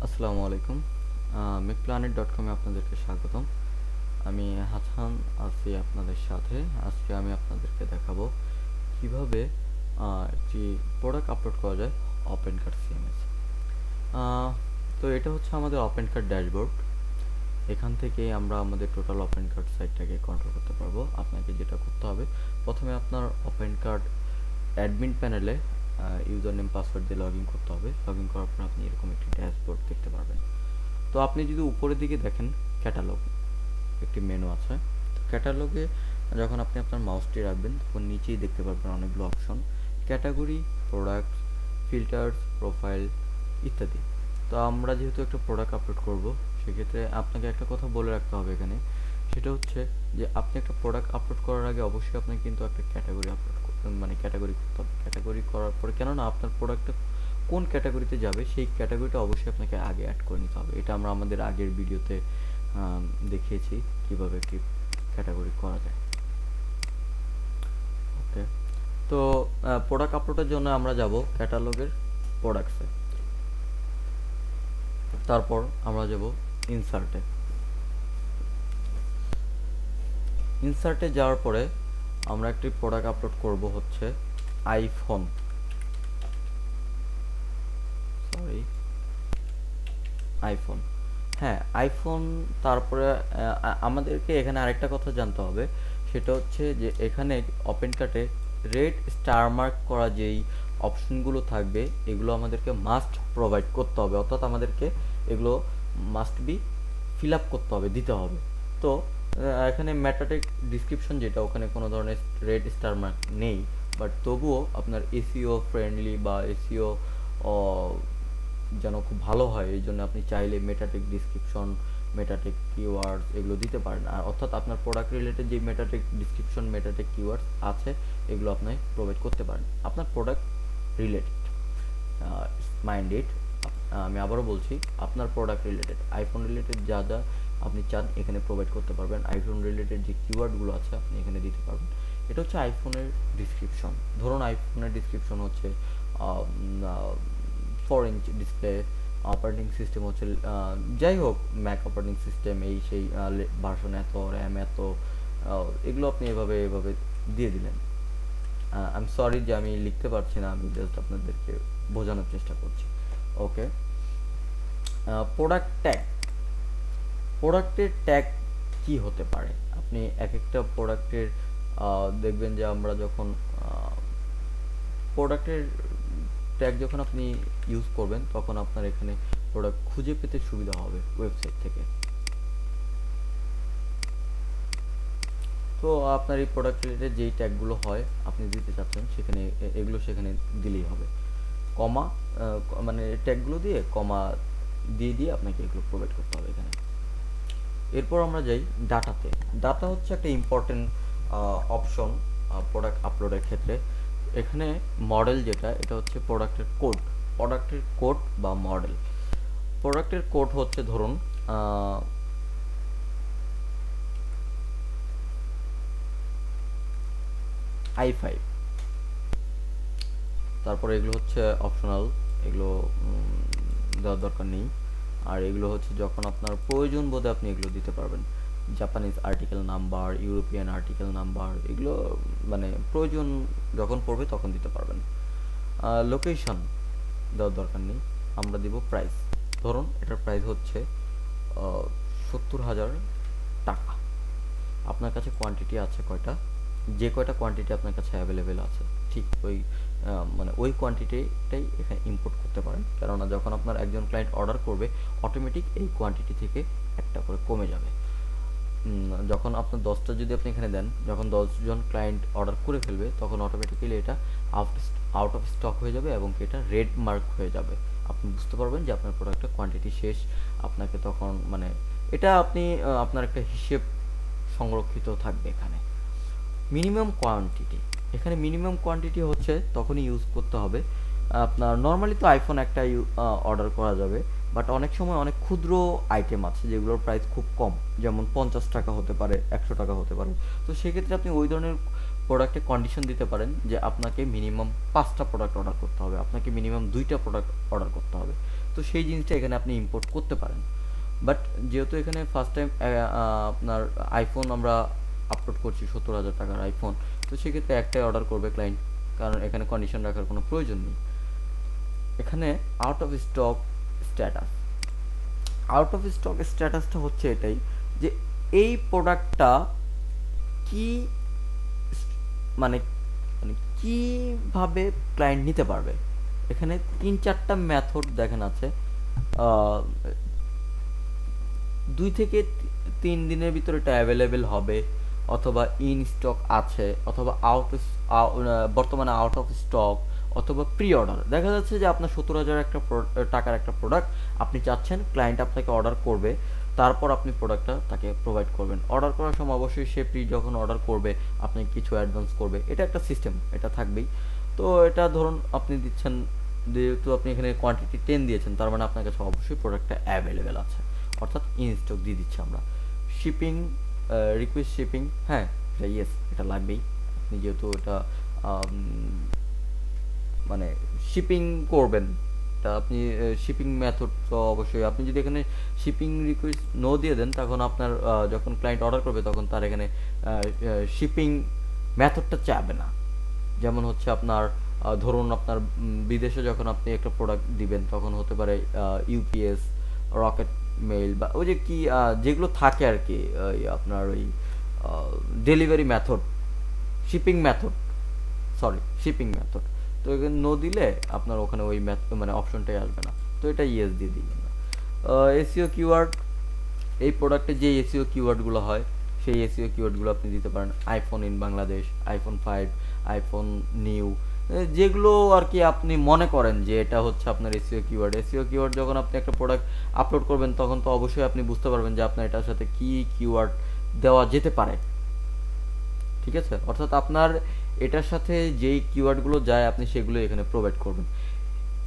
আসসালামু আলাইকুম। মেকপ্ল্যানেট.com এ আপনাদেরকে স্বাগতম। আমি হাসান আছি আপনাদের সাথে। আজকে আমি আপনাদেরকে দেখাবো কিভাবে একটি প্রোডাক্ট আপলোড করা যায় ওপেন কার্ড সিএমএস। তো এটা হচ্ছে আমাদের ওপেন কার্ড ড্যাশবোর্ড। এখান থেকেই আমরা আমাদের টোটাল ওপেন কার্ড সাইটটাকে কন্ট্রোল করতে পারবো। আপনাকে যেটা করতে হবে, প্রথমে আপনার ওপেন কার্ড অ্যাডমিন প্যানেলে ইউজার নেম পাসওয়ার্ড দিয়ে লগ ইন করতে হবে। লগ ইন করার পর আপনি এরকম একটি ড্যাশবোর্ড দেখতে পারবেন। তো আপনি যদি উপরের দিকে দেখেন, ক্যাটালগ একটি মেনু আছে। তো ক্যাটালগে যখন আপনি আপনার মাউসটি রাখবেন, তখন নিচেই দেখতে পারবেন অনেকগুলো option: category, products, filters, profile ইত্যাদি। তো আমরা যেহেতু একটা প্রোডাক্ট আপলোড করব, সেক্ষেত্রে আপনাকে একটা কথা বলে রাখতে হবে এখানে। সেটা হচ্ছে যে আপনি একটা প্রোডাক্ট আপলোড করার আগে অবশ্যই আপনাকে কিন্তু একটা ক্যাটাগরি আপলোড মানে ক্যাটাগরি করতে হবে। ক্যাটাগরি করার পরে, কেননা আপনার প্রোডাক্টটা কোন ক্যাটাগরিতে যাবে সেই ক্যাটাগরিটা অবশ্যই আপনাকে আগে অ্যাড করে নিতে হবে। এটা আমরা আমাদের আগের ভিডিওতে দেখিয়েছি কিভাবে একটি ক্যাটাগরি করা যায়। ওকে, তো প্রোডাক্ট আপলোডের জন্য আমরা যাব ক্যাটালগের প্রোডাক্টসে। তারপর আমরা যাব ইনসার্টে। ইনসার্টে যাওয়ার পরে আমরা একটি প্রোডাক্ট আপলোড করব হচ্ছে আইফোন। আইফোন, হ্যাঁ আইফোন। তারপরে আমাদেরকে এখানে আরেকটা কথা জানতে হবে, সেটা হচ্ছে যে এখানে ওপেন কার্টে রেড স্টার মার্ক করা যেই অপশনগুলো থাকবে, এগুলো আমাদেরকে মাস্ট প্রোভাইড করতে হবে, অর্থাৎ আমাদেরকে এগুলো মাস্ট বি ফিল আপ করতে হবে, দিতে হবে। তো এখানে ম্যাটাটেক ডিসক্রিপশন যেটা, ওখানে কোনো ধরনের রেড স্টার মার্ক নেই, বাট তবুও আপনার এসইও ফ্রেন্ডলি বা এসইও যেন খুব ভালো হয়, এই জন্য আপনি চাইলে মেটাটেক ডিসক্রিপশন, মেটাটেক কিওয়ার্ডস এগুলো দিতে পারেন। আর অর্থাৎ আপনার প্রোডাক্ট রিলেটেড যে মেটাটেক ডিসক্রিপশন, মেটাটেক কিওয়ার্ডস আছে, এগুলো আপনি প্রোভাইড করতে পারেন আপনার প্রোডাক্ট রিলেটেড। মাইন্ডেড, আমি আবারও বলছি, আপনার প্রোডাক্ট রিলেটেড, আইফোন রিলেটেড যা যা আপনি চান এখানে প্রোভাইড করতে পারবেন। আইফোন রিলেটেড যে কিওয়ার্ডগুলো আছে আপনি এখানে দিতে পারবেন। এটা হচ্ছে আইফোনের ডিসক্রিপশন। ধরুন আইফোনের ডিসক্রিপশন হচ্ছে 4 ইঞ্চ ডিসপ্লে, অপারেটিং সিস্টেম হচ্ছে যাই হোক ম্যাক অপারেটিং সিস্টেম, এই সেই ভার্সন এত, র্যাম এত, এগুলো আপনি এভাবে এভাবে দিয়ে দিলেন। আই এম সরি যে আমি লিখতে পারছি না, আমি জাস্ট আপনাদেরকে বোঝানোর চেষ্টা করছি। ওকে, প্রোডাক্ট ট্যাগ। প্রোডাক্টের ট্যাগ কি হতে পারে? আপনি এক একটা প্রোডাক্টের দেখবেন যে আমরা যখন প্রোডাক্টের ট্যাগ যখন আপনি ইউজ করবেন, তখন আপনার এখানে প্রোডাক্ট খুঁজে পেতে সুবিধা হবে ওয়েবসাইট থেকে। তো আপনার এই প্রোডাক্ট রিলেটেড যেই ট্যাগগুলো হয় আপনি দিতে চাচ্ছেন, সেখানে এগুলো সেখানে দিলেই হবে। কমা, মানে ট্যাগগুলো দিয়ে কমা দিয়ে দিয়ে আপনাকে এগুলো প্রোভাইড করতে হবে এখানে। এরপর আমরা যাই ডাটাতে। ডাটা হচ্ছে একটা ইম্পর্টেন্ট অপশন প্রোডাক্ট আপলোডের ক্ষেত্রে। এখানে মডেল যেটা, এটা হচ্ছে প্রোডাক্টের কোড। প্রোডাক্টের কোড বা মডেল। প্রোডাক্টের কোড হচ্ছে ধরুন i5। তারপরে এগুলো হচ্ছে অপশনাল, এগুলো দেওয়ার দরকার নেই। আর এগুলো হচ্ছে যখন আপনার প্রয়োজন বোধে আপনি এগুলো দিতে পারবেন। Japanese article number, European article number, এগুলো মানে প্রয়োজন যখন পড়বে তখন দিতে পারবেন। লোকেশন দেওয়ার দরকার নেই, আমরা দিব প্রাইস। ধরুন এটার প্রাইস হচ্ছে 70,000 টাকা। আপনার কাছে কোয়ান্টিটি আছে কয়টা, যে কয়টা কোয়ান্টিটি আপনার কাছে অ্যাভেলেবেল আছে, ঠিক ওই মানে ওই কোয়ান্টিটিটাই এখানে ইম্পোর্ট করতে পারেন। কেননা যখন আপনার একজন ক্লায়েন্ট অর্ডার করবে, অটোমেটিক এই কোয়ান্টিটি থেকে একটা করে কমে যাবে। যখন আপনার 10টা যদি আপনি এখানে দেন, যখন 10জন ক্লায়েন্ট অর্ডার করে ফেলবে, তখন অটোমেটিক্যালি এটা আউট অফ স্টক হয়ে যাবে এবং এটা রেড মার্ক হয়ে যাবে। আপনি বুঝতে পারবেন যে আপনার প্রোডাক্টের কোয়ান্টিটি শেষ। আপনাকে তখন মানে এটা আপনি আপনার একটা হিসেব সংরক্ষিত থাকবে এখানে। মিনিমাম কোয়ান্টিটি, এখানে মিনিমাম কোয়ান্টিটি হচ্ছে তখনই ইউজ করতে হবে। আপনার নর্মালি তো আইফোন একটা অর্ডার করা যাবে, বাট অনেক সময় অনেক ক্ষুদ্র আইটেম আছে যেগুলোর প্রাইস খুব কম, যেমন 50 টাকা হতে পারে, 100 টাকা হতে পারে। তো সেক্ষেত্রে আপনি ওই ধরনের প্রোডাক্টে কন্ডিশন দিতে পারেন যে আপনাকে মিনিমাম 5টা প্রোডাক্ট অর্ডার করতে হবে, আপনাকে মিনিমাম 2টা প্রোডাক্ট অর্ডার করতে হবে। তো সেই জিনিসটা এখানে আপনি ইম্পোর্ট করতে পারেন। বাট যেহেতু এখানে ফার্স্ট টাইম আপনার আইফোন আমরা আপলোড করছি 70,000 টাকার আইফোন, তো সেক্ষেত্রে একটাই অর্ডার করবে ক্লায়েন্ট, কারণ এখানে কন্ডিশন রাখার কোনো প্রয়োজন নেই। এখানে out of stock status, out of stock স্ট্যাটাসটা হচ্ছে এটাই যে এই প্রোডাক্টটা কি মানে মানে কিভাবে ক্লায়েন্ট নিতে পারবে। এখানে 3-4টা মেথড দেখেন আছে। 2 থেকে 3 দিনের ভিতরে এটা অ্যাভেলেবেল হবে, অথবা ইন স্টক আছে, অথবা বর্তমানে আউট অফ স্টক, অথবা প্রি অর্ডার। দেখা যাচ্ছে যে আপনার 70,000 টাকার একটা প্রোডাক্ট আপনি চাচ্ছেন ক্লায়েন্ট আপনাকে অর্ডার করবে, তারপর আপনি প্রোডাক্টটা তাকে প্রোভাইড করবেন। অর্ডার করার সময় অবশ্যই সে প্রি যখন অর্ডার করবে আপনি কিছু অ্যাডভান্স করবে, এটা একটা সিস্টেম, এটা থাকবেই। তো এটা ধরুন আপনি দিচ্ছেন, যেহেতু আপনি এখানে কোয়ান্টিটি 10 দিয়েছেন, তার মানে আপনার কাছে অবশ্যই প্রোডাক্টটা অ্যাভেলেবেল আছে, অর্থাৎ ইন স্টক দিয়ে দিচ্ছি আমরা। শিপিং, রিকোয়েস্ট শিপিং, হ্যাঁ এটা ইয়েস, এটা লাগবেই। আপনি যেহেতু এটা মানে শিপিং করবেন, তা আপনি শিপিং মেথড তো অবশ্যই, আপনি যদি এখানে শিপিং রিকোয়েস্ট নো দিয়ে দেন, তখন আপনার যখন ক্লায়েন্ট অর্ডার করবে তখন তার এখানে শিপিং মেথডটা চাবে না। যেমন হচ্ছে আপনার ধরুন আপনার বিদেশে যখন আপনি একটা প্রোডাক্ট দিবেন, তখন হতে পারে ইউপিএস, রকেট মেইল, বা ওই যে কি যেগুলো থাকে আর কি, আপনার ওই delivery method, shipping method, shipping method. তো এখানে নো দিলে আপনার ওখানে ওই মানে অপশনটাই আসবে না, তো এটা ইয়েস দিয়ে দিই আমরা। এসইও কিওয়ার্ড, এই প্রোডাক্টে যে এসইও কিওয়ার্ডগুলো হয় সেই এসইও কিওয়ার্ডগুলো আপনি দিতে পারেন। IPhone in Bangladesh, iPhone 5, iPhone new, যেগুলো আর কি আপনি মনে করেন যে এটা হচ্ছে আপনার এসইও কিওয়ার্ড। এসইও কিওয়ার্ড যখন আপনি একটা প্রোডাক্ট আপলোড করবেন তখন তো অবশ্যই আপনি বুঝতে পারবেন যে আপনার এটার সাথে কি কিওয়ার্ড দেওয়া যেতে পারে, ঠিক আছে? অর্থাৎ আপনার এটার সাথে যেই কিওয়ার্ডগুলো যায় আপনি সেগুলো এখানে প্রোভাইড করবেন।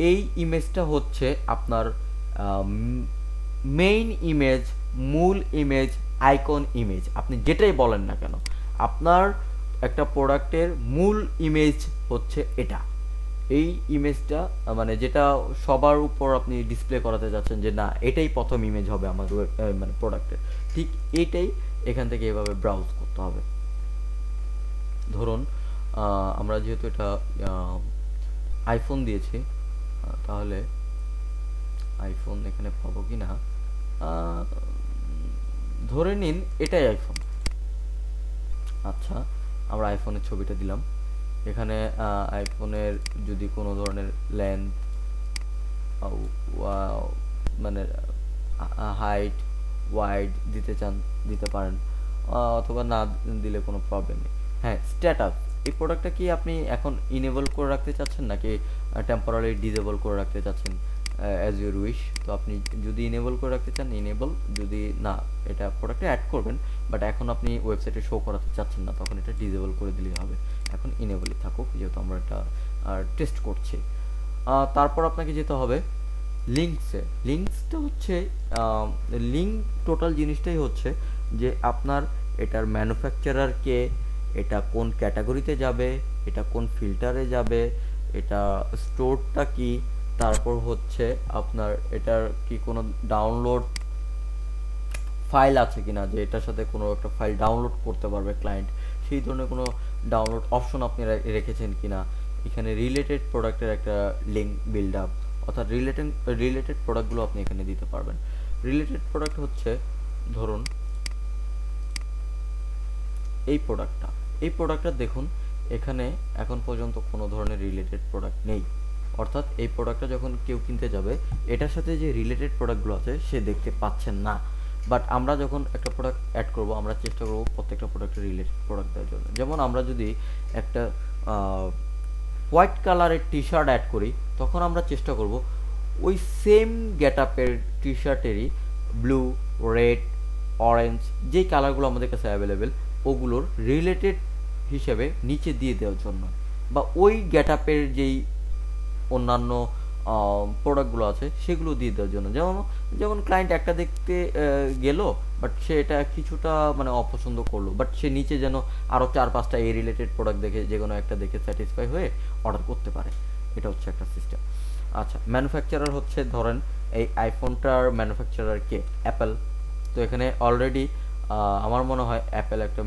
এই ইমেজটা হচ্ছে আপনার মেইন ইমেজ, মূল ইমেজ, আইকন ইমেজ, আপনি যেটাই বলেন না কেন, আপনার একটা প্রোডাক্টের মূল ইমেজ হচ্ছে এটা। এই ইমেজটা মানে যেটা সবার উপর আপনি ডিসপ্লে করাতে যাচ্ছেন যে না এটাই প্রথম ইমেজ হবে আমার মানে প্রোডাক্টের, ঠিক এইটাই এখান থেকে এভাবে ব্রাউজ করতে হবে। ধরুন আমরা যেহেতু এটা আইফোন দিয়েছি, তাহলে আইফোন এখানে পাবো কি না, ধরে নিন এটাই আইফোন। আচ্ছা, আমরা আইফোনের ছবিটা দিলাম। এখানে আইফোনের যদি কোনো ধরনের লেন্থ, মানে হাইট, ওয়াইড দিতে চান দিতে পারেন, অথবা না দিলে কোনো প্রবলেম নেই। হ্যাঁ, স্ট্যাটাস, এই প্রোডাক্টটা কি আপনি এখন ইনেবল করে রাখতে চাচ্ছেন নাকি টেম্পোরারি ডিসেবল করে রাখতে চাচ্ছেন, অ্যাজ ইউর উইশ। তো আপনি যদি ইনেবল করে রাখতে চান ইনেবল, যদি না এটা প্রোডাক্টে অ্যাড করবেন বাট এখন আপনি ওয়েবসাইটে শো করাতে চাচ্ছেন না, তখন এটা ডিসেবল করে দিলেই হবে। এখন ইনেবলই থাকুক যেহেতু আমরা এটা টেস্ট করছি। তারপর আপনাকে যেতে হবে লিঙ্কসে। লিঙ্কসটা হচ্ছে লিঙ্ক, টোটাল জিনিসটাই হচ্ছে যে আপনার এটার ম্যানুফ্যাকচারার কে, এটা কোন ক্যাটাগরিতে যাবে, এটা কোন ফিল্টারে যাবে, এটা স্টোরটা কি, তারপর হচ্ছে আপনার এটার কি কোনো ডাউনলোড ফাইল আছে কিনা, যে এটার সাথে কোনো একটা ফাইল ডাউনলোড করতে পারবে ক্লায়েন্ট, সেই ধরনের কোনো ডাউনলোড অপশন আপনি রেখেছেন কিনা। এখানে রিলেটেড প্রোডাক্টের একটা লিঙ্ক বিল্ড আপ, অর্থাৎ রিলেটেড প্রোডাক্টগুলো আপনি এখানে দিতে পারবেন। রিলেটেড প্রোডাক্ট হচ্ছে ধরুন এই প্রোডাক্টটা দেখুন, এখানে এখন পর্যন্ত কোনো ধরনের রিলেটেড প্রোডাক্ট নেই, অর্থাৎ এই প্রোডাক্টটা যখন কেউ কিনতে যাবে এটার সাথে যে রিলেটেড প্রোডাক্টগুলো আছে সে দেখতে পাচ্ছেন না। বাট আমরা যখন একটা প্রোডাক্ট অ্যাড করব আমরা চেষ্টা করব প্রত্যেকটা প্রোডাক্টের রিলেটেড প্রোডাক্ট দেওয়ার জন্য। যেমন আমরা যদি একটা হোয়াইট কালারের টি শার্ট অ্যাড করি, তখন আমরা চেষ্টা করব ওই সেম গেট আপের টি শার্টেরই ব্লু, রেড, অরেঞ্জ যেই কালারগুলো আমাদের কাছে অ্যাভেলেবেল ওগুলোর রিলেটেড হিসেবে নিচে দিয়ে দেওয়ার জন্য, বা ওই গেট আপের যেই অন্যান্য প্রোডাক্টগুলো আছে সেগুলো দিয়ে দেওয়ার জন্য। যেমন ক্লায়েন্ট একটা দেখতে গেল বাট সে এটা কিছুটা মানে অপছন্দ করলো, বাট সে নিচে যেন আরও 4-5টা এই রিলেটেড প্রোডাক্ট দেখে যে কোনো একটা দেখে স্যাটিসফাই হয়ে অর্ডার করতে পারে, এটা হচ্ছে একটা সিস্টেম। আচ্ছা, ম্যানুফ্যাকচারার হচ্ছে ধরেন এই আইফোনটার ম্যানুফ্যাকচারার কে? অ্যাপল। তো এখানে অলরেডি আমার মনে হয় অ্যাপল একটা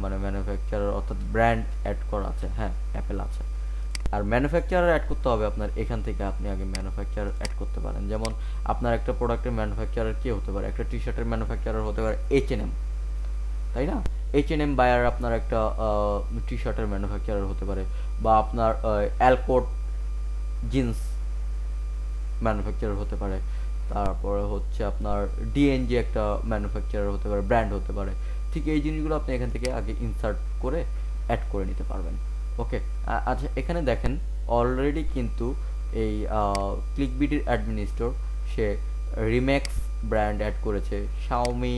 মানে ম্যানুফ্যাকচারার অর্থাৎ ব্র্যান্ড অ্যাড করা আছে। হ্যাঁ, অ্যাপল আছে। আর ম্যানুফ্যাকচারার অ্যাড করতে হবে আপনার এখান থেকে, আপনি আগে ম্যানুফ্যাকচারার অ্যাড করতে পারেন। যেমন আপনার একটা প্রোডাক্টের ম্যানুফ্যাকচারার কে হতে পারে? একটা টি শার্টের ম্যানুফ্যাকচারার হতে পারে H&M, তাই না? H&M বায়ার আপনার একটা টি শার্টের ম্যানুফ্যাকচারার হতে পারে, বা আপনার অ্যালকোট জিন্স ম্যানুফ্যাকচারার হতে পারে। তারপরে হচ্ছে আপনার ডিএনজি একটা ম্যানুফ্যাকচারার হতে পারে, ব্র্যান্ড হতে পারে। ঠিক এই জিনিসগুলো আপনি এখান থেকে আগে ইনসার্ট করে অ্যাড করে নিতে পারবেন। ওকে, আচ্ছা এখানে দেখেন অলরেডি কিন্তু এই ক্লিকবিডির অ্যাডমিনিস্ট্রেটর সে রিম্যাক্স ব্র্যান্ড অ্যাড করেছে, শাওমি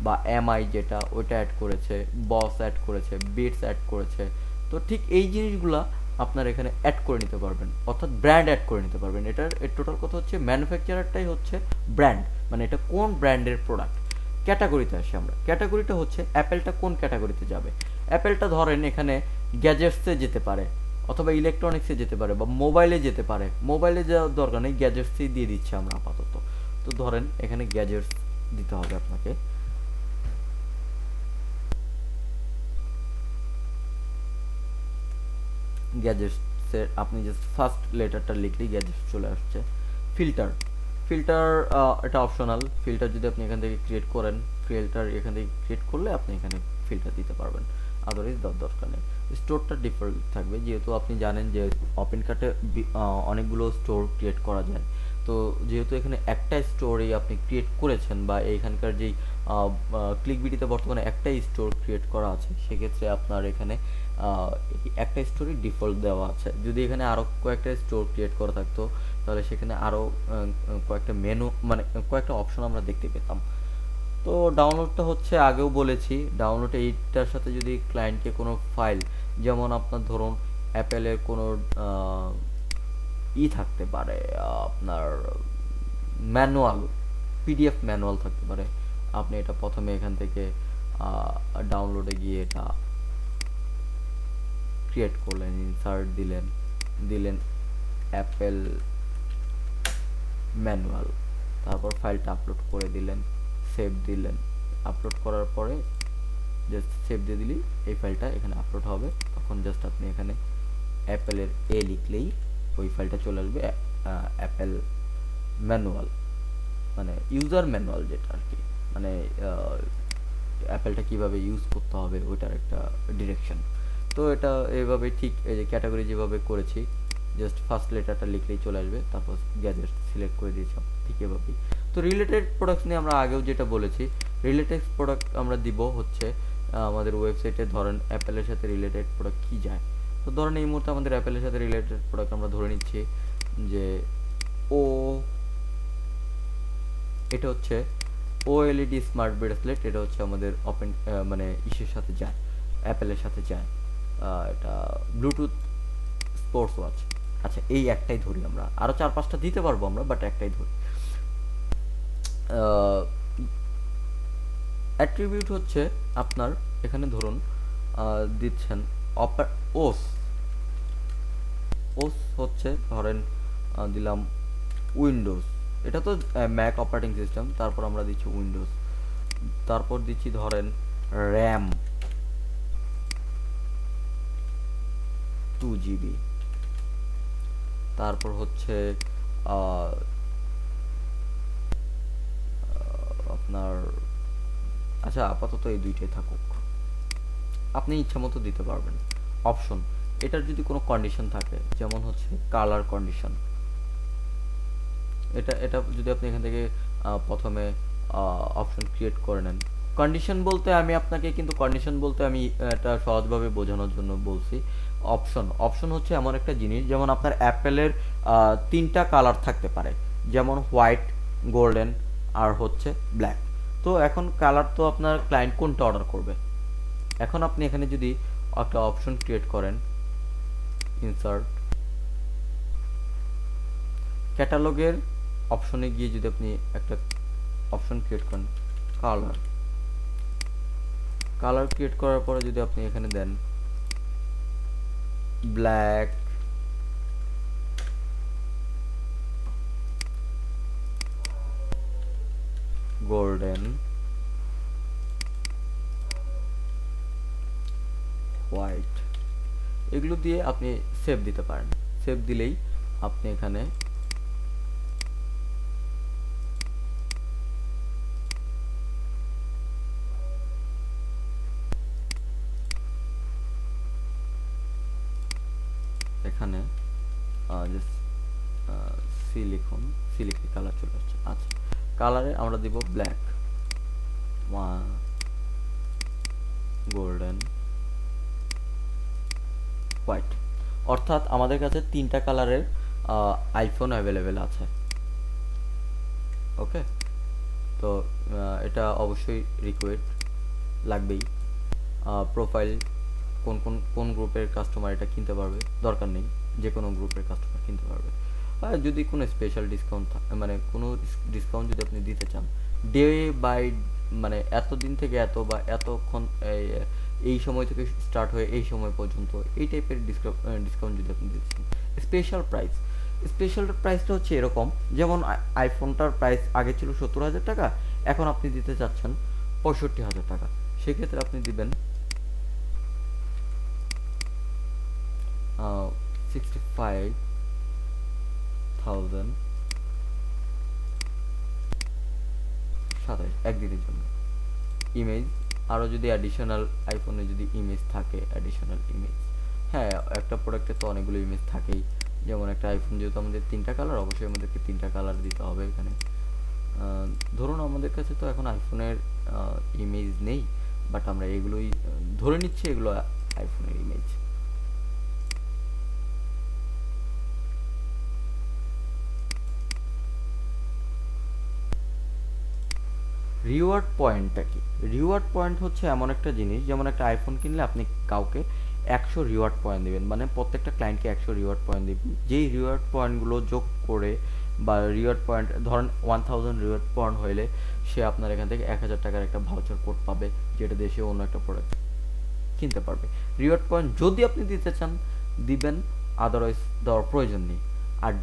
বা এমআই যেটা ওইটা অ্যাড করেছে, বস অ্যাড করেছে, বিটস অ্যাড করেছে। তো ঠিক এই জিনিসগুলা আপনার এখানে অ্যাড করে নিতে পারবেন, অর্থাৎ ব্র্যান্ড অ্যাড করে নিতে পারবেন। এটার টোটাল কথা হচ্ছে ম্যানুফ্যাকচারারটাই হচ্ছে ব্র্যান্ড, মানে এটা কোন ব্র্যান্ডের প্রোডাক্ট। ক্যাটাগরিতে আসি আমরা, ক্যাটাগরিটা হচ্ছে অ্যাপেলটা কোন ক্যাটাগরিতে যাবে। অ্যাপেলটা ধরেন এখানে গ্যাজেটসে যেতে পারে, অথবা ইলেকট্রনিক্সে যেতে পারে, বা মোবাইলে যেতে পারে। মোবাইলে যাওয়ার দরকার নেই, গ্যাজেটসেই দিয়ে দিচ্ছি আমরা আপাতত। তো ধরেন এখানে গ্যাজেটস দিতে হবে আপনাকে। গ্যাজেটসের আপনি জাস্ট ফার্স্ট লেটারটা লিখলেই গ্যাজেটস চলে আসছে। ফিল্টার, ফিল্টার এটা অপশনাল। ফিল্টার যদি আপনি এখান থেকে ক্রিয়েট করেন, ফিল্টার এখান থেকে ক্রিয়েট করলে আপনি এখানে ফিল্টার দিতে পারবেন, আদারওয়াইজ দেওয়ার দরকার নেই। স্টোরটা ডিফল্ট থাকবে, যেহেতু আপনি জানেন যে ওপেন কার্টে অনেকগুলো স্টোর ক্রিয়েট করা যায়। তো যেহেতু এখানে একটা স্টোরেই আপনি ক্রিয়েট করেছেন, বা এইখানকার যেই ক্লিকবিডিতে বর্তমানে একটাই স্টোর ক্রিয়েট করা আছে, সেক্ষেত্রে আপনার এখানে একটা স্টোরই ডিফল্ট দেওয়া আছে। যদি এখানে আরও কয়েকটা স্টোর ক্রিয়েট করা থাকতো, তাহলে সেখানে আরও কয়েকটা মেনু, মানে কয়েকটা অপশন আমরা দেখতে পেতাম। তো ডাউনলোডটা হচ্ছে আগেও বলেছি, ডাউনলোড এইটার সাথে যদি ক্লায়েন্টকে কোনো ফাইল, যেমন আপনার ধরুন অ্যাপেলের কোনো থাকতে পারে, আপনার ম্যানুয়াল, পিডিএফ ম্যানুয়াল থাকতে পারে। আপনি এটা প্রথমে এখান থেকে ডাউনলোডে গিয়ে এটা ক্রিয়েট করলেন, ইনসার্ট দিলেন, দিলেন অ্যাপেল ম্যানুয়াল, তারপর ফাইলটা আপলোড করে দিলেন, সেভ দিলেন। আপলোড করার পরে জাস্ট সেভ দিয়ে দিলেই এই ফাইলটা এখানে আপলোড হবে। তখন জাস্ট আপনি এখানে অ্যাপেলের লিখলেই ওই ফাইলটা চলে আসবে, অ্যাপেল ম্যানুয়াল, মানে ইউজার ম্যানুয়াল যেটা আর কি, মানে অ্যাপেলটা কিভাবে ইউজ করতে হবে ওইটার একটা ডিরেকশন। তো এটা এইভাবে ঠিক এই যে ক্যাটাগরি যেভাবে করেছি, জাস্ট ফার্স্ট লেটারটা লিখলেই চলে আসবে, তারপর গ্যাজেট সিলেক্ট করে দিয়েছি ঠিক এভাবেই। তো রিলেটেড প্রোডাক্টস নিয়ে আমরা আগেও যেটা বলেছি, রিলেটেড প্রোডাক্ট আমরা দিব হচ্ছে আমাদের ওয়েবসাইটে ধরেন অ্যাপেলের সাথে রিলেটেড প্রোডাক্ট কি যায়। তো ধরেন এই মুহূর্তে আমাদের অ্যাপেলের সাথে রিলেটেড প্রোডাক্ট আমরা ধরে নিচ্ছি যে ও, এটা হচ্ছে OLED স্মার্ট ব্রেসলেট। এটা হচ্ছে আমাদের ওপেন মানে ইসের সাথে যায়, অ্যাপেলের সাথে যায়। এটা ব্লুটুথ স্পোর্টস ওয়াচ। আচ্ছা এই একটাই ধরি আমরা, আরও 4-5টা দিতে পারবো আমরা, বাট একটাই ধরি। অ্যাট্রিবিউট হচ্ছে আপনার এখানে ধরুন দিচ্ছেন ওস, ওস হচ্ছে ধরেন দিলাম উইন্ডোজ, এটা তো ম্যাক অপারেটিং সিস্টেম, তারপর আমরা দিচ্ছি উইন্ডোজ, তারপর দিচ্ছি ধরেন র্যাম 2 GB, তারপর হচ্ছে আপনার, আচ্ছা আপাতত এই দুইটাই থাকুক, আপনি ইচ্ছা মতো দিতে পারবেন। অপশন, এটার যদি কোনো কন্ডিশন থাকে, যেমন হচ্ছে কালার কন্ডিশন, এটা এটা যদি আপনি এখান থেকে প্রথমে অপশন ক্রিয়েট করে নেন। কন্ডিশন বলতে আমি আপনাকে কিন্তু কন্ডিশন বলতে আমি এটা সহজভাবে বোঝানোর জন্য বলছি। অপশন, অপশন হচ্ছে এমন একটা জিনিস, যেমন আপনার অ্যাপেলের 3টা কালার থাকতে পারে, যেমন হোয়াইট, গোল্ডেন আর হচ্ছে ব্ল্যাক। তো এখন কালার তো আপনার ক্লায়েন্ট কোনটা অর্ডার করবে, এখন আপনি এখানে যদি একটা অপশন ক্রিয়েট করেন, ইনসার্ট ক্যাটালগের অপশনে গিয়ে যদি আপনি একটা অপশন ক্রিয়েট করেন কালার, কালার ক্রিয়েট করার পরে যদি আপনি এখানে দেন ব্ল্যাক, গোল্ডেন, হোয়াইট, এগুলো দিয়ে আপনি সেভ দিতে পারেন। সেভ দিলেই আপনি এখানে এখানে সি লিখুন, সি লিখে কালার চলে আসছে। আচ্ছা, কালারে আমরা দিব ব্ল্যাক, গোল্ডেন, হোয়াইট। অর্থাৎ আমাদের কাছে 3টা কালারের আইফোন অ্যাভেলেবেল আছে। ওকে, তো এটা অবশ্যই রিকোয়ার্ড লাগবেই। প্রোফাইল কোন গ্রুপের কাস্টমার এটা কিনতে পারবে, দরকার নেই, যে কোনো গ্রুপের কাস্টমার কিনতে পারবে। আর যদি কোনো স্পেশাল ডিসকাউন্ট মানে কোনো ডিসকাউন্ট যদি আপনি দিতে চান, ডে বাই মানে এতদিন থেকে এত বা এতক্ষণ এই সময় থেকে স্টার্ট হয়ে এই সময় পর্যন্ত এই টাইপের ডিসকাউন্ট যদি আপনি দিতে চান, স্পেশাল প্রাইসটা হচ্ছে এরকম, যেমন আইফোনটার প্রাইস আগে ছিল 70,000 টাকা, এখন আপনি দিতে চাচ্ছেন 65,000 টাকা। সেক্ষেত্রে আপনি দিবেন 65,000 27 একদিনের জন্য। ইমেজ, আরও যদি অ্যাডিশনাল আইফোনে যদি ইমেজ থাকে, অ্যাডিশনাল ইমেজ, হ্যাঁ একটা প্রোডাক্টে তো অনেকগুলো ইমেজ থাকেই। যেমন একটা আইফোন যেহেতু আমাদের 3টা কালার, অবশ্যই আমাদেরকে 3টা কালার দিতে হবে এখানে। ধরুন আমাদের কাছে তো এখন আইফোনের ইমেজ নেই, বাট আমরা এগুলোই ধরে নিচ্ছি এগুলো আইফোনের ইমেজ। রিওয়ার্ড পয়েন্টটা কি? রিওয়ার্ড পয়েন্ট হচ্ছে এমন একটা জিনিস, যেমন একটা আইফোন কিনলে আপনি কাউকে 100 রিওয়ার্ড পয়েন্ট দিবেন, মানে প্রত্যেকটা ক্লায়েন্টকে 100 রিওয়ার্ড পয়েন্ট দিবেন। যেই রিওয়ার্ড পয়েন্টগুলো যোগ করে বা রিওয়ার্ড পয়েন্ট ধরেন 1000 রিওয়ার্ড পয়েন্ট হইলে সে আপনার এখান থেকে 1000 টাকার একটা ভাউচার কোড পাবে, যেটা দিয়ে সে অন্য একটা প্রোডাক্ট কিনতে পারবে। রিওয়ার্ড পয়েন্ট যদি আপনি দিতে চান দিবেন, আদারওয়াইজ দেওয়ার প্রয়োজন নেই। আর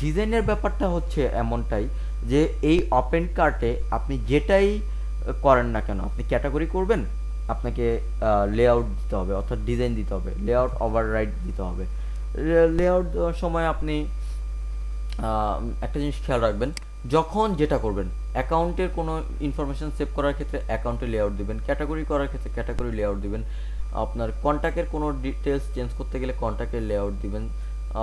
ডিজাইনের ব্যাপারটা হচ্ছে এমনটাই যে এই ওপেন কার্টে আপনি যেটাই করেন না কেন, আপনি ক্যাটাগরি করবেন, আপনাকে লেআউট দিতে হবে, অর্থাৎ ডিজাইন দিতে হবে, লেআউট ওভাররাইড দিতে হবে। লেআউট দেওয়ার সময় আপনি একটা জিনিস খেয়াল রাখবেন, যখন যেটা করবেন, অ্যাকাউন্টের কোনো ইনফরমেশন সেভ করার ক্ষেত্রে অ্যাকাউন্টে লেআউট দিবেন, ক্যাটাগরি করার ক্ষেত্রে ক্যাটাগরি লেআউট দিবেন, আপনার কন্ট্যাক্টের কোনো ডিটেলস চেঞ্জ করতে গেলে কন্ট্যাক্টের লেআউট দিবেন।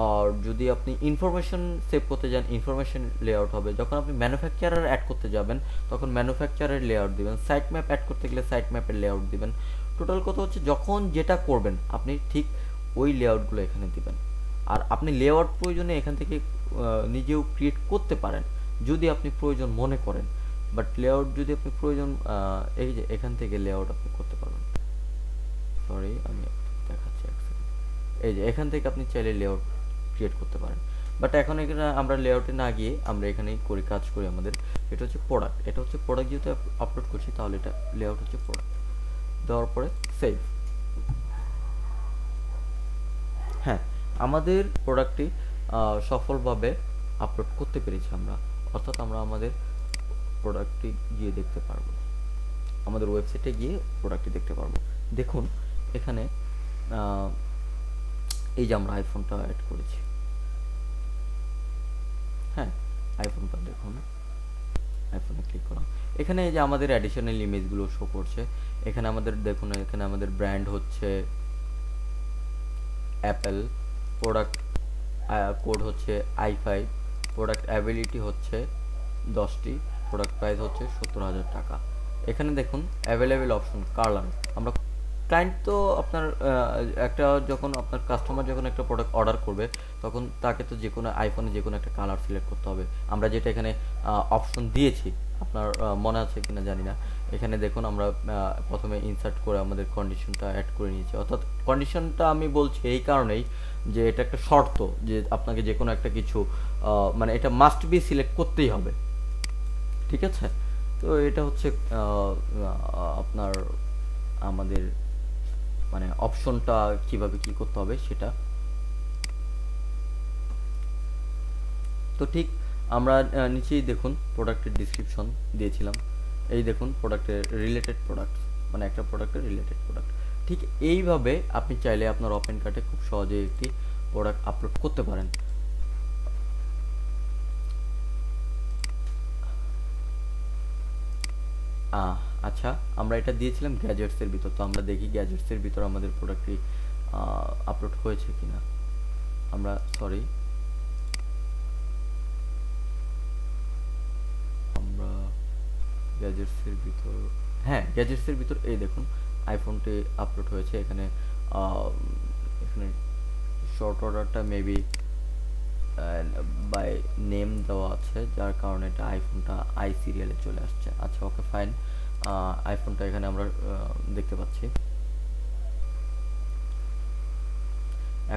আর যদি আপনি ইনফরমেশন সেভ করতে যান, ইনফরমেশন লেআউট হবে। যখন আপনি ম্যানুফ্যাকচারার অ্যাড করতে যাবেন, তখন ম্যানুফ্যাকচারের লেআউট দিবেন। সাইট ম্যাপ অ্যাড করতে গেলে সাইট ম্যাপের লেআউট দিবেন। টোটাল কথা হচ্ছে যখন যেটা করবেন আপনি ঠিক ওই লেআউটগুলো এখানে দিবেন। আর আপনি লেআউট প্রয়োজনে এখান থেকে নিজেও ক্রিয়েট করতে পারেন যদি আপনি প্রয়োজন মনে করেন, বাট লেআউট যদি আপনি প্রয়োজন এই যে এখান থেকে লেআউট আপনি করতে পারবেন। সরি আমি দেখাচ্ছি এক সেকেন্ড। এই যে এখান থেকে আপনি চাইলে লেআউট ক্রিয়েট করতে পারেন, বাট এখন এখানে আমরা লেআউটে না গিয়ে আমরা এখানেই করি, কাজ করি আমাদের। এটা হচ্ছে প্রোডাক্ট, এটা হচ্ছে প্রোডাক্ট যেহেতু আপলোড করছি, তাহলে এটা লেআউট হচ্ছে প্রোডাক্ট। দেওয়ার পরে সেভ। হ্যাঁ, আমাদের প্রোডাক্টটি সফলভাবে আপলোড করতে পেরেছি আমরা, অর্থাৎ আমরা আমাদের প্রোডাক্টটি গিয়ে দেখতে পারবো, আমাদের ওয়েবসাইটে গিয়ে প্রোডাক্টটি দেখতে পারবো। দেখুন এখানে এই যে আমরা আইফোনটা অ্যাড করেছি, হ্যাঁ আইফোনটা দেখুন, আইফোনে ক্লিক করলাম, এখানে এই যে আমাদের অ্যাডিশনাল ইমেজগুলো শো করছে। এখানে আমাদের দেখুন, এখানে আমাদের ব্র্যান্ড হচ্ছে অ্যাপেল, প্রোডাক্ট কোড হচ্ছে i5, প্রোডাক্ট অ্যাবিলিটি হচ্ছে 10টি, প্রোডাক্ট প্রাইস হচ্ছে 70,000 টাকা। এখানে দেখুন অ্যাভেলেবেল অপশন কালার। আমরা ক্লায়েন্ট তো আপনার একটা যখন আপনার কাস্টমার যখন একটা প্রোডাক্ট অর্ডার করবে, তখন তাকে তো যে কোনো আইফোনে যে কোনো একটা কালার সিলেক্ট করতে হবে। আমরা যেটা এখানে অপশন দিয়েছি, আপনার মনে আছে কিনা জানি না, এখানে দেখুন আমরা প্রথমে ইনসার্ট করে আমাদের কন্ডিশনটা অ্যাড করে নিয়েছি। অর্থাৎ কন্ডিশনটা আমি বলছি এই কারণেই যে এটা একটা শর্ত, যে আপনাকে যে কোনো একটা কিছু মানে এটা মাস্ট বি সিলেক্ট করতেই হবে, ঠিক আছে? তো এটা হচ্ছে আপনার আমাদের মানে অপশনটা কিভাবে কি করতে হবে সেটা। তো ঠিক আমরা নিচেই দেখুন প্রোডাক্টের ডিসক্রিপশন দিয়েছিলাম, এই দেখুন প্রোডাক্টের রিলেটেড প্রোডাক্ট, মানে একটা প্রোডাক্টের রিলেটেড প্রোডাক্ট। ঠিক এইভাবে আপনি চাইলে আপনার ওপেন কার্টে খুব সহজেই একটি প্রোডাক্ট আপলোড করতে পারেন। আচ্ছা, আমরা এটা দিয়েছিলাম গ্যাজেটসের ভিতর, তো আমরা দেখি গ্যাজেটসের ভিতর আমাদের প্রোডাক্টটি আপলোড হয়েছে কিনা। আমরা সরি, আমরা গ্যাজেটসের ভিতর, হ্যাঁ গ্যাজেটসের ভিতর এই দেখুন আইফোনটি আপলোড হয়েছে। এখানে এখানে শর্ট অর্ডারটা মেবি বাই নেম দেওয়া আছে, যার কারণে এটা আইফোনটা আই সিরিয়ালে চলে আসছে। আচ্ছা ওকে ফাইন, আইফোনটা এখানে আমরা দেখতে পাচ্ছি।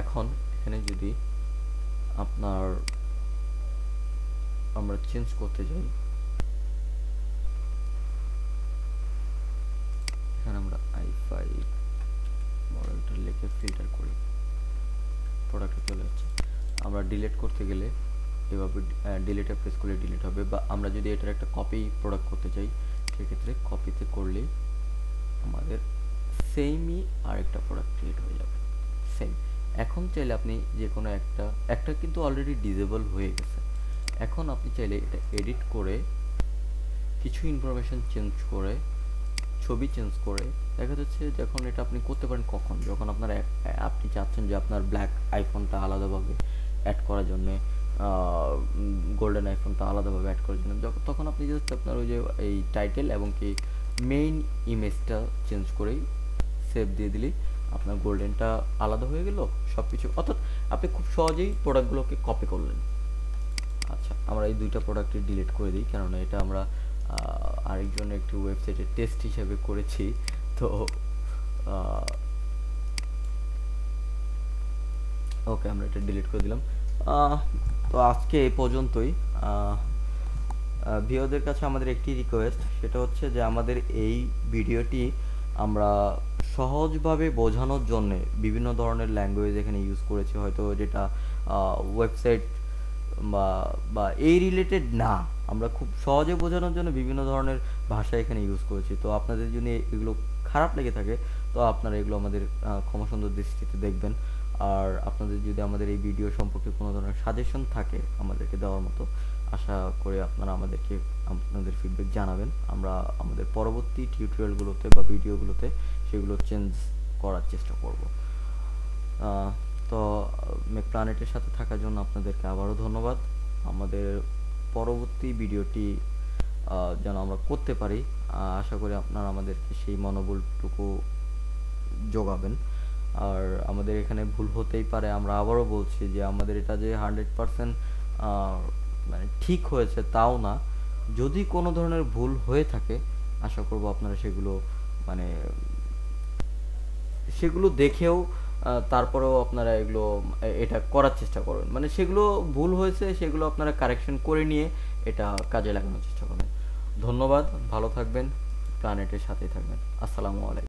এখন এখানে যদি আপনার আমরা চেঞ্জ করতে যাই, এখানে আমরা i5 মডেলটা লিখে ফিল্টার করি, প্রোডাক্টে চলে যাচ্ছে। আমরা ডিলিট করতে গেলে এভাবে ডিলিটে প্রেস করলে ডিলিট হবে, বা আমরা যদি এটার একটা কপি প্রোডাক্ট করতে চাই সেক্ষেত্রে কপিতে করলেই আমাদের সেমই আরেকটা প্রোডাক্ট ক্রিয়েট হয়ে যাবে, সেম। এখন চাইলে আপনি যে কোনো একটা কিন্তু অলরেডি ডিসেবল হয়ে গেছে। এখন আপনি চাইলে এটা এডিট করে কিছু ইনফরমেশন চেঞ্জ করে, ছবি চেঞ্জ করে, দেখা যাচ্ছে যখন এটা আপনি করতে পারেন কখন, যখন আপনার আপনি চাচ্ছেন যে আপনার ব্ল্যাক আইফোনটা আলাদাভাবে অ্যাড করার জন্য, গোল্ডেন আইফোনটা আলাদাভাবে অ্যাড করার জন্য, তখন আপনি জাস্ট আপনার ওই যে এই টাইটেল এবং কি মেইন ইমেজটা চেঞ্জ করেই সেভ দিয়ে দিলেই আপনার গোল্ডেনটা আলাদা হয়ে গেল সব কিছু, অর্থাৎ আপনি খুব সহজেই প্রোডাক্টগুলোকে কপি করলেন। আচ্ছা, আমরা এই দুইটা প্রোডাক্টই ডিলিট করে দিই, কেননা এটা আমরা আরেকজন একটি ওয়েবসাইটে টেস্ট হিসেবে করেছি। তো ওকে, আমরা এটা ডিলিট করে দিলাম। তো আজকে এই পর্যন্তই। ভিউয়ারদের কাছে আমাদের একটি রিকোয়েস্ট, সেটা হচ্ছে যে আমাদের এই ভিডিওটি আমরা সহজভাবে বোঝানোর জন্য বিভিন্ন ধরনের ল্যাঙ্গুয়েজ এখানে ইউজ করেছি, হয়তো যেটা ওয়েবসাইট বা বা এই রিলেটেড না, আমরা খুব সহজে বোঝানোর জন্য বিভিন্ন ধরনের ভাষা এখানে ইউজ করেছি। তো আপনাদের যদি এগুলো খারাপ লেগে থাকে তো আপনারা এগুলো আমাদের ক্ষমা সুন্দর দৃষ্টিতে দেখবেন। আর আপনাদের যদি আমাদের এই ভিডিও সম্পর্কে কোনো ধরনের সাজেশন থাকে আমাদেরকে দেওয়ার মতো, আশা করে আপনারা আমাদেরকে আপনাদের ফিডব্যাক জানাবেন। আমরা আমাদের পরবর্তী টিউটোরিয়ালগুলোতে বা ভিডিওগুলোতে সেগুলো চেঞ্জ করার চেষ্টা করব। তো প্ল্যানেটের সাথে থাকার জন্য আপনাদেরকে আবারও ধন্যবাদ। আমাদের পরবর্তী ভিডিওটি যেন আমরা করতে পারি, আশা করি আপনারা আমাদেরকে সেই মনোবলটুকু যোগাবেন। আর আমাদের এখানে ভুল হতেই পারে, আমরা আবারও বলছি যে আমাদের এটা যে 100% মানে ঠিক হয়েছে তাও না। যদি কোনো ধরনের ভুল হয়ে থাকে আশা করব আপনারা সেগুলো মানে সেগুলো দেখেও তারপরেও আপনারা এগুলো এটা করার চেষ্টা করবেন, মানে সেগুলো ভুল হয়েছে সেগুলো আপনারা কারেকশন করে নিয়ে এটা কাজে লাগানোর চেষ্টা করবেন। ধন্যবাদ, ভালো থাকবেন, প্ল্যানেটের সাথেই থাকবেন। আসসালামু আলাইকুম।